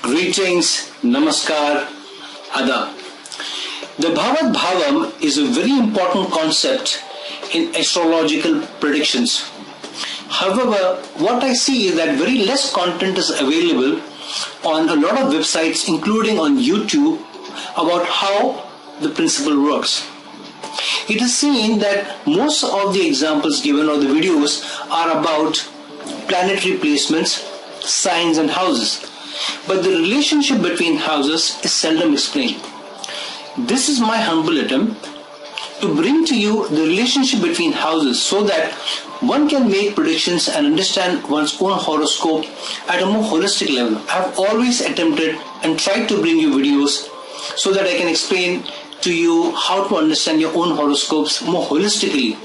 Greetings, namaskar, adab. The Bhavat Bhavam is a very important concept in astrological predictions. However, what I see is that very less content is available on a lot of websites, including on YouTube, about how the principle works. It is seen that most of the examples given or the videos are about planetary placements, signs and houses. But the relationship between houses is seldom explained. This is my humble attempt to bring to you the relationship between houses so that one can make predictions and understand one's own horoscope at a more holistic level. I have always attempted and tried to bring you videos so that I can explain to you how to understand your own horoscopes more holistically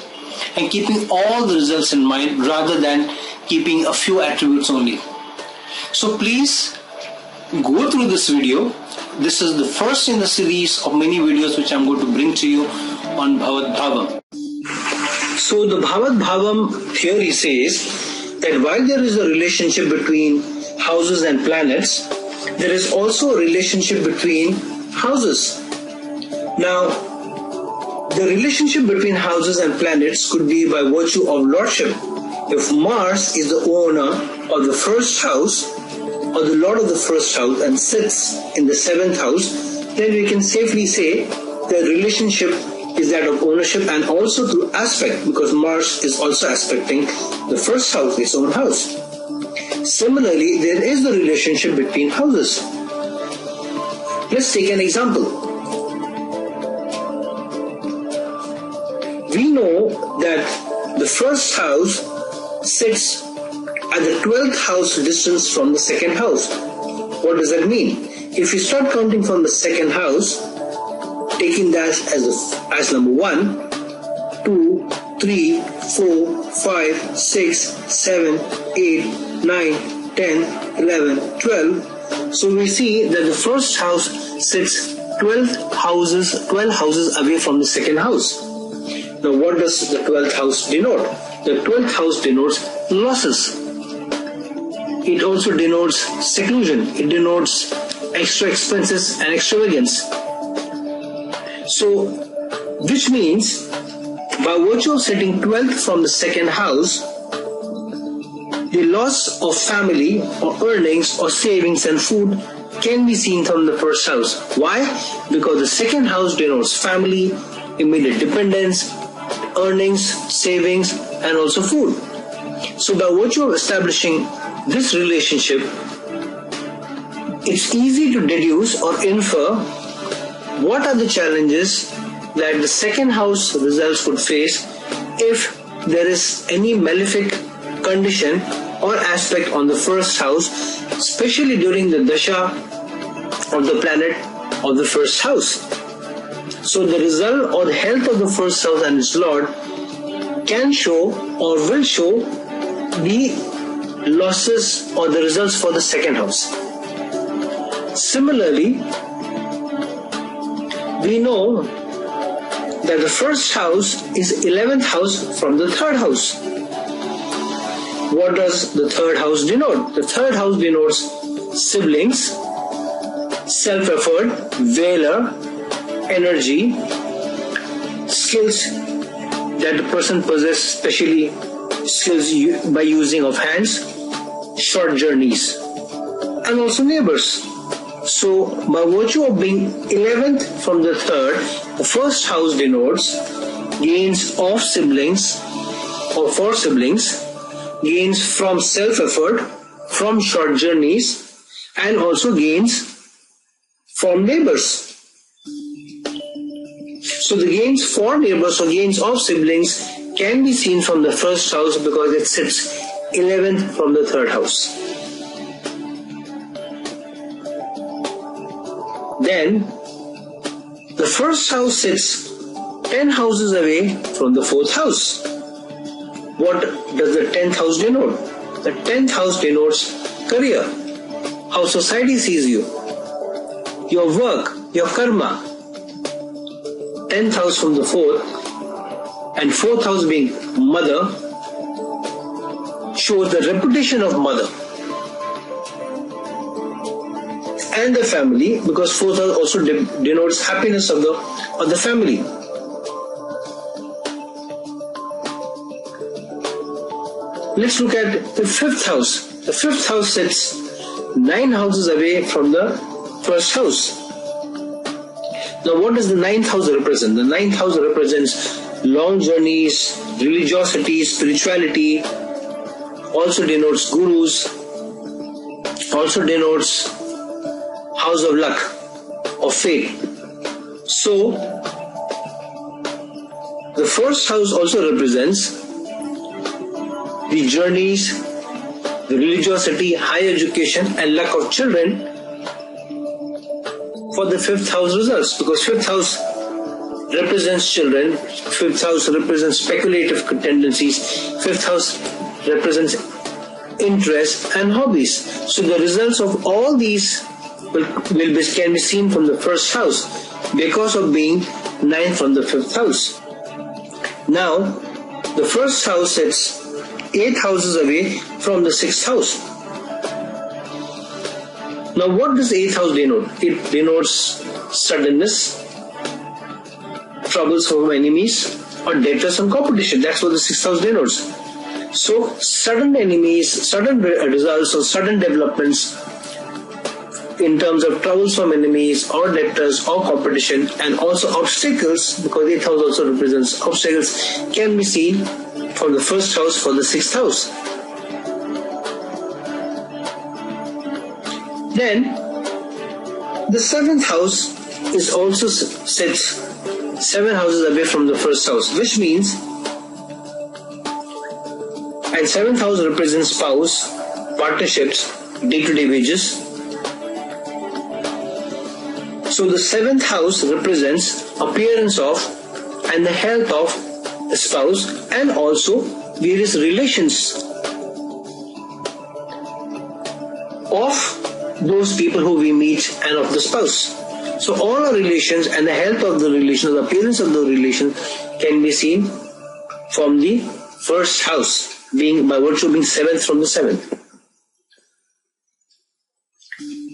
and keeping all the results in mind rather than keeping a few attributes only. So please go through this video. This is the first in the series of many videos which I'm going to bring to you on Bhavat Bhavam. So the Bhavat Bhavam theory says that while there is a relationship between houses and planets, there is also a relationship between houses. Now, the relationship between houses and planets could be by virtue of lordship. If Mars is the owner of the first house or the lord of the first house and sits in the 7th house, then we can safely say the relationship is that of ownership and also through aspect, because Mars is also aspecting the first house, its own house. Similarly, there is the relationship between houses. Let's take an example. We know that the first house sits at the 12th house distance from the second house. What does that mean? If you start counting from the second house, taking that as number 1, 2, 3, 4, 5, 6, 7, 8, 9, 10, 11, 12. So we see that the first house sits 12 houses away from the second house. Now what does the 12th house denote? The 12th house denotes losses. It also denotes seclusion. It denotes extra expenses and extravagance. So, which means by virtue of setting 12th from the second house, the loss of family or earnings or savings and food can be seen from the first house. Why? Because the second house denotes family, immediate dependence, earnings, savings, and also food. So by virtue of establishing this relationship, it's easy to deduce or infer what are the challenges that the second house results would face if there is any malefic condition or aspect on the first house, especially during the dasha of the planet of the first house. So the result or the health of the first house and its lord can show or will show the losses or the results for the second house. Similarly, we know that the first house is 11th house from the third house. What does the third house denote? The third house denotes siblings, self-effort, valor, energy, skills that the person possesses, especially skills by using of hands, short journeys, and also neighbors. So by virtue of being 11th from the third, the first house denotes gains of siblings or for siblings, gains from self-effort, from short journeys, and also gains from neighbors. So the gains for neighbors or gains of siblings can be seen from the first house because it sits 11th from the third house. Then the first house sits 10 houses away from the fourth house. What does the 10th house denote? The 10th house denotes career, how society sees you, your work, your karma. 10th house from the fourth, and fourth house being mother, shows the reputation of mother and the family, because fourth house also denotes happiness of the family. Let's look at the fifth house. The fifth house sits 9 houses away from the first house. Now, what does the ninth house represent? The ninth house represents long journeys, religiosity, spirituality, also denotes gurus, also denotes house of luck, of fate. So, the first house also represents the journeys, the religiosity, higher education and luck of children for the fifth house results, because fifth house represents children, fifth house represents speculative tendencies, fifth house represents interests and hobbies. So the results of all these can be seen from the first house because of being ninth from the fifth house. Now, the first house sits 8 houses away from the sixth house. Now, what does the eighth house denote? It denotes suddenness, troubles from enemies, or debtors and competition. That's what the sixth house denotes. So, sudden enemies, sudden results, or sudden developments in terms of troubles from enemies, or debtors, or competition, and also obstacles, because the eighth house also represents obstacles, can be seen from the first house for the sixth house. Then, the seventh house is also sits 7 houses away from the first house, which means, and seventh house represents spouse, partnerships, day-to-day wages. So the seventh house represents appearance of and the health of the spouse, and also various relations of those people who we meet and of the spouse. So all our relations and the health of the relation, the appearance of the relation can be seen from the first house, being by virtue of being seventh from the seventh.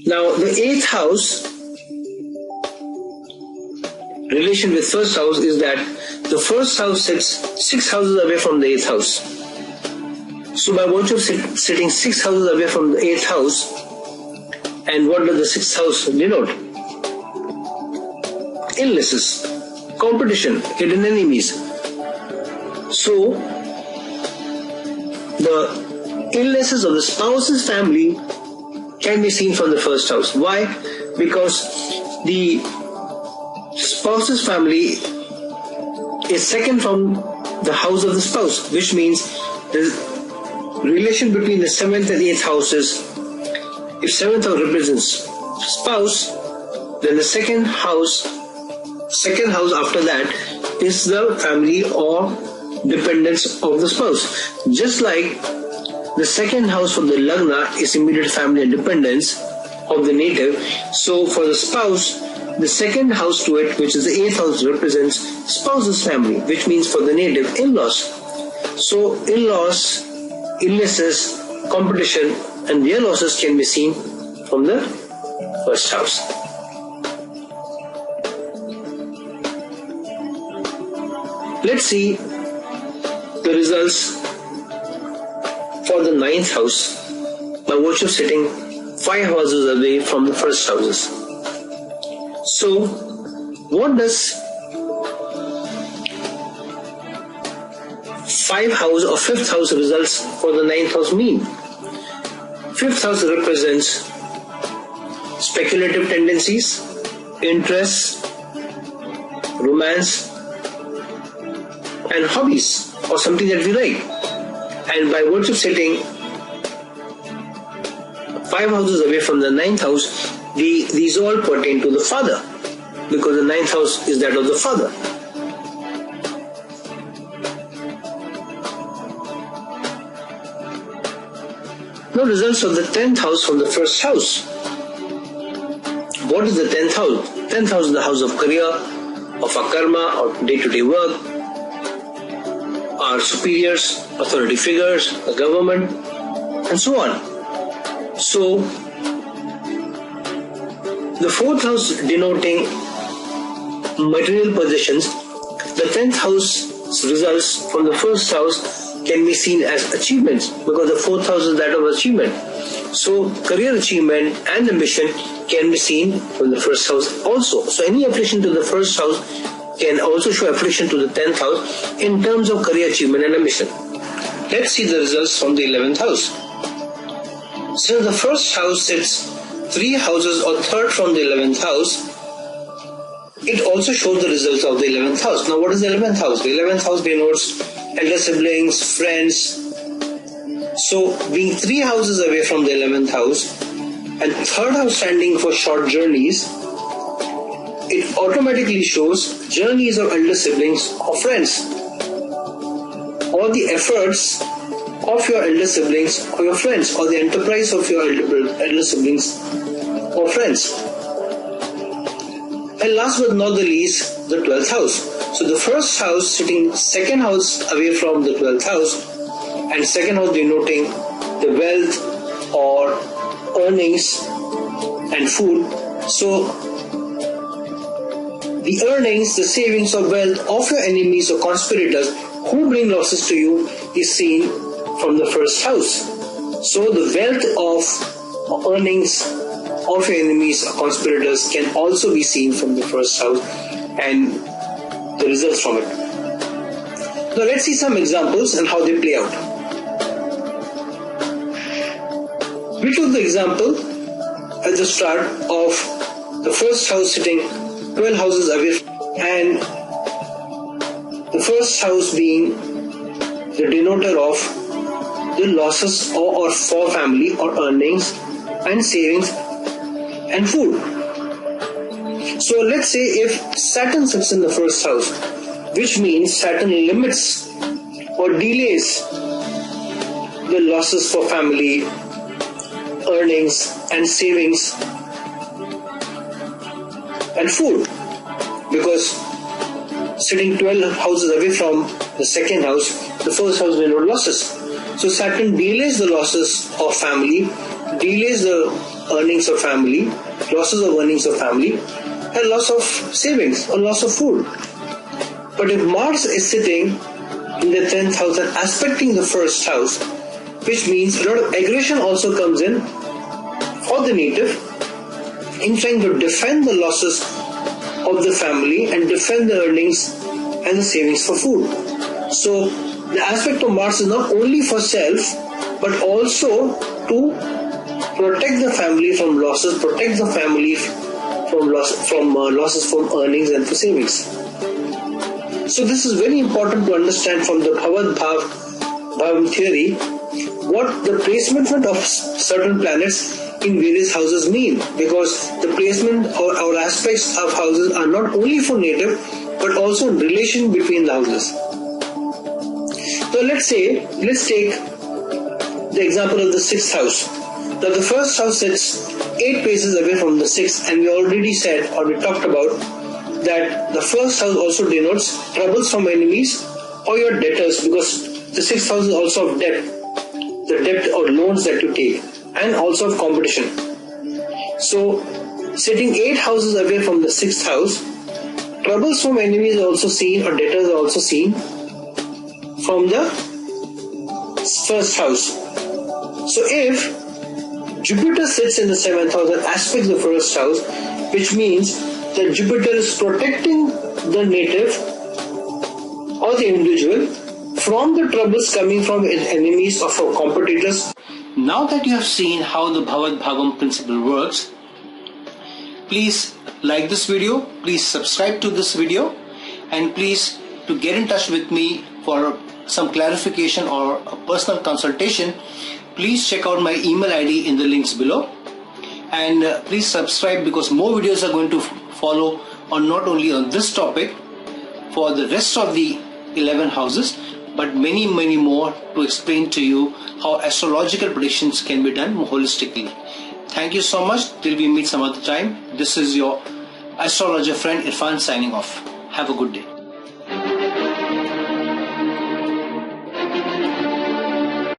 Now the eighth house relation with first house is that the first house sits 6 houses away from the eighth house. So by virtue of sitting 6 houses away from the eighth house, and what does the sixth house denote? Illnesses, competition, hidden enemies. So the illnesses of the spouse's family can be seen from the first house. Why? Because the spouse's family is second from the house of the spouse, which means the relation between the 7th and 8th houses, if 7th house represents spouse, then the second house after that is the family or dependents of the spouse. Just like the second house for the lagna is immediate family and dependence of the native, so for the spouse, the second house to it, which is the 8th house, represents spouse's family, which means for the native, in-laws. So in-laws, illnesses, competition, and their losses can be seen from the first house. Let's see the results for the 9th house by virtue of sitting 5 houses away from the first houses. So, what does 5th house or 5th house results for the 9th house mean? 5th house represents speculative tendencies, interests, romance, and hobbies, or something that we like. And by virtue of sitting 5 houses away from the 9th house, these all pertain to the father, because the 9th house is that of the father. Now results of the 10th house from the first house. What is the 10th house? 10th house is the house of career, of our karma, or day-to-day work, our superiors, authority figures, the government, and so on. So, the fourth house denoting material possessions, the 10th house results from the first house can be seen as achievements, because the fourth house is that of achievement. So career achievement and ambition can be seen from the first house also. So any affliction to the first house can also show affliction to the 10th house in terms of career achievement and ambition. Let's see the results from the 11th house. Since the first house sits 3 houses or third from the 11th house, it also shows the results of the 11th house. Now, what is the 11th house? The 11th house denotes elder siblings, friends. So, being 3 houses away from the 11th house and third house standing for short journeys, it automatically shows journeys of elder siblings or friends, or the efforts of your elder siblings or your friends, or the enterprise of your elder siblings or friends. And last but not the least, the 12th house. So the first house sitting second house away from the 12th house, and second house denoting the wealth or earnings and food. So the earnings, the savings or wealth of your enemies or conspirators who bring losses to you is seen from the first house. So the wealth of or earnings of your enemies or conspirators can also be seen from the first house and the results from it. Now let's see some examples and how they play out. We took the example at the start of the first house sitting 12 houses away, and the first house being the denoter of the losses or for family or earnings and savings and food. So let's say if Saturn sits in the first house, which means Saturn limits or delays the losses for family, earnings and savings and food, because sitting 12 houses away from the second house, the first house will not losses. So Saturn delays the losses of family, delays the earnings of family, losses of earnings of family, and loss of savings or loss of food. But if Mars is sitting in the 10th house and aspecting the first house, which means a lot of aggression also comes in for the native in trying to defend the losses of the family and defend the earnings and the savings for food. So the aspect of Mars is not only for self, but also to protect the family from losses, protect the family from losses from earnings and for savings. So this is very important to understand from the Bhavat Bhavam theory, what the placement of certain planets in various houses mean, because the placement or aspects of houses are not only for native but also in relation between the houses. So let's take the example of the 6th house. Now the first house sits 8 paces away from the 6th, and we already said or we talked about that the first house also denotes troubles from enemies or your debtors, because the 6th house is also of debt, the debt or loans that you take, and also of competition. So sitting 8 houses away from the 6th house, troubles from enemies are also seen, or debtors are also seen from the first house. So if Jupiter sits in the 7th house and aspects the first house, which means that Jupiter is protecting the native or the individual from the troubles coming from enemies or from competitors. Now that you have seen how the Bhavat Bhavam principle works, please like this video, please subscribe to this video, and please to get in touch with me for some clarification or a personal consultation, please check out my email ID in the links below, and please subscribe, because more videos are going to follow on not only on this topic for the rest of the 11 houses, but many more to explain to you how astrological predictions can be done more holistically. Thank you so much. Till we meet some other time. This is your astrologer friend Irfan signing off. Have a good day.